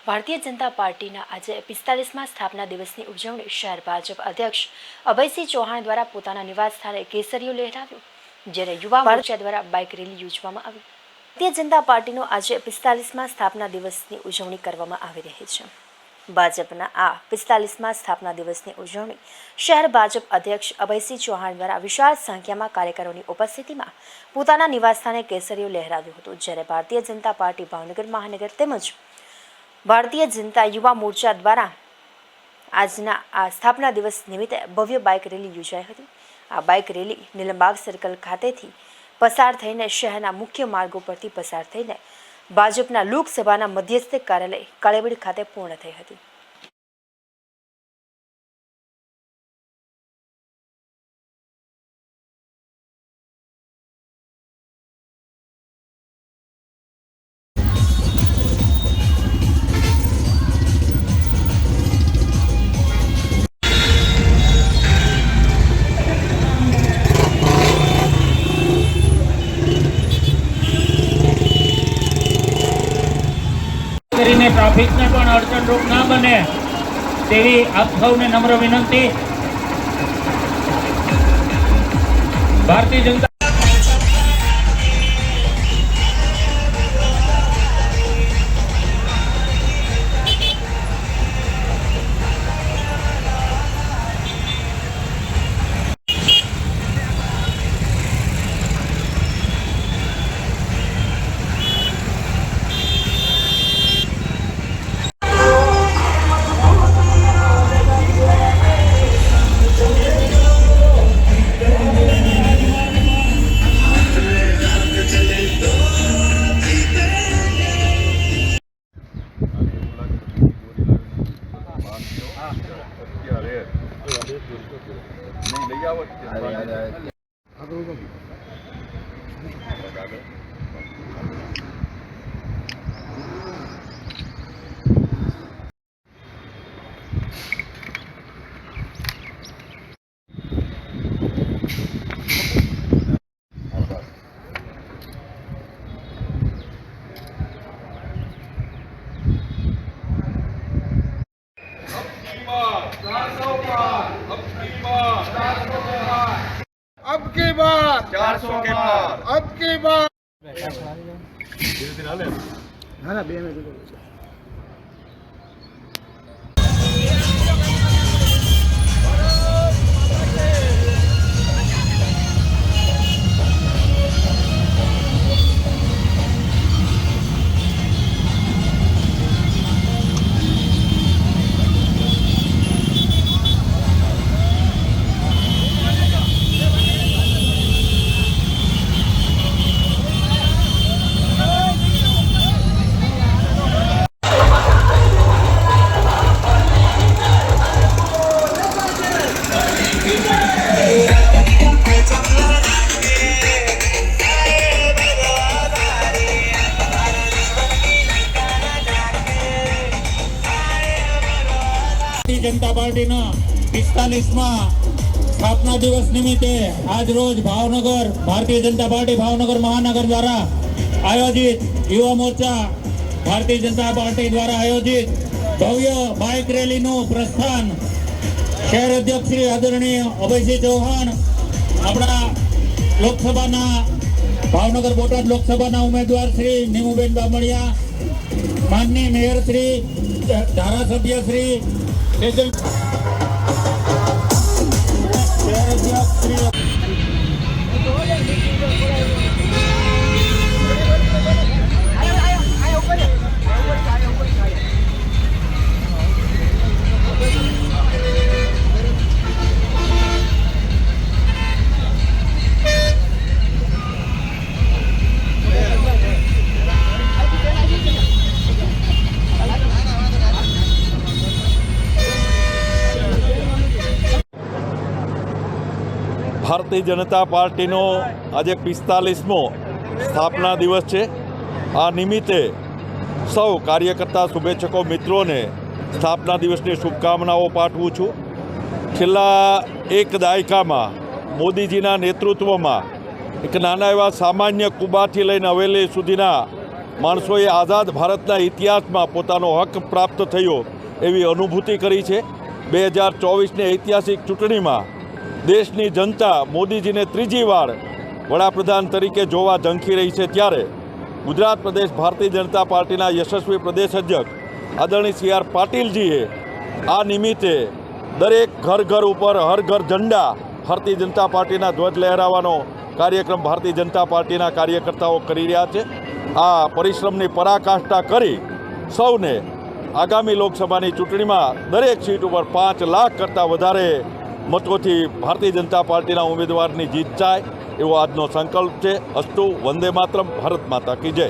ભારતીય જનતા પાર્ટીના આજે 45મા સ્થાપના દિવસની ઉજવણી શહેર ભાજપ અધ્યક્ષ અભયસિંહ ચૌહાણ દ્વારા પોતાના નિવાસ સ્થાને કેસરીઓ લહેરાવ્યું, જ્યારે યુવા મોરચા દ્વારા બાઇક રેલી યોજવામાં આવી। ભારતીય જનતા પાર્ટીનો આજે 45મા સ્થાપના દિવસની ઉજવણી કરવામાં આવી રહી છે। ભાજપના આ 45મા સ્થાપના દિવસની ઉજવણી શહેર ભાજપ અધ્યક્ષ અભયસિંહ ચૌહાણ દ્વારા વિશાળ સંખ્યામાં કાર્યકરોની ઉપસ્થિતિમાં પોતાના નિવાસસ્થાને કેસરીઓ લહેરાવ્યું હતું, જ્યારે ભારતીય જનતા પાર્ટી ભાવનગર મહાનગર તેમજ ભારતીય જનતા યુવા મોરચા દ્વારા આજના આ સ્થાપના દિવસ નિમિત્તે ભવ્ય બાઇક રેલી યોજાઈ હતી। આ બાઇક રેલી નીલમબાગ સર્કલ ખાતેથી પસાર થઈને શહેરના મુખ્ય માર્ગો પરથી પસાર થઈને ભાજપના લોકસભાના મધ્યસ્થ કાર્યાલય કાળેબીડ ખાતે પૂર્ણ થઈ હતી। કરીને ટ્રાફિકને પણ અડચણરૂપ ના બને તેવી આપ સૌને નમ્ર વિનંતી। ભારતીય જનતા अब की बार 400 के पार, अब की बार જનતા પાર્ટીના 45મા સ્થાપના દિવસ નિમિત્તે આજ રોજ ભાવનગર ભારતીય જનતા પાર્ટી ભાવનગર મહાનગર દ્વારા આયોજિત યુવા મોરચા ભારતીય જનતા પાર્ટી દ્વારા આયોજિત ભવ્ય બાઇક રેલીનું પ્રસ્થાન શહેર અધ્યક્ષ શ્રી આદરણીય અભયસિંહ ચૌહાણ, આપણા લોકસભાના ભાવનગર બોટાદ લોકસભાના ઉમેદવાર શ્રી નીમુબેન બામણિયા, માનનીય મેયર શ્રી, ધારાસભ્ય શ્રી શહેર અધ્યક્ષ શ્રી ભારતીય જનતા પાર્ટીનો આજે 45મો સ્થાપના દિવસ છે। આ નિમિત્તે સૌ કાર્યકર્તા શુભેચ્છકો મિત્રોને સ્થાપના દિવસની શુભકામનાઓ પાઠવું છું। છેલ્લા એક દાયકામાં મોદીજીના નેતૃત્વમાં એક નાના એવા સામાન્ય કુબાથી લઈને હવેલી સુધીના માણસોએ આઝાદ ભારતના ઇતિહાસમાં પોતાનો હક પ્રાપ્ત થયો એવી અનુભૂતિ કરી છે. 2024ની ઐતિહાસિક ચૂંટણીમાં દેશની જનતા મોદીજીને ત્રીજી વાર વડાપ્રધાન તરીકે જોવા ઝંખી રહી છે. ત્યારે ગુજરાત પ્રદેશ ભારતીય જનતા પાર્ટીના યશસ્વી પ્રદેશ અધ્યક્ષ આદરણીય સી આર પાટીલજીએ આ નિમિત્તે દરેક ઘર ઉપર હર ઘર ઝંડા ભારતીય જનતા પાર્ટીના ધ્વજ લહેરાવવાનો કાર્યક્રમ ભારતીય જનતા પાર્ટીના કાર્યકર્તાઓ કરી રહ્યા છે. આ પરિશ્રમની પરાકાષ્ઠા કરી સૌને આગામી લોકસભાની ચૂંટણીમાં દરેક સીટ ઉપર 5 લાખ કરતાં વધારે મતોથી ભારતીય જનતા પાર્ટીના ઉમેદવારની જીત થાય એવો આજનો સંકલ્પ છે. અસ્તુ વંદે માતરમ, ભારત માતા કી જય.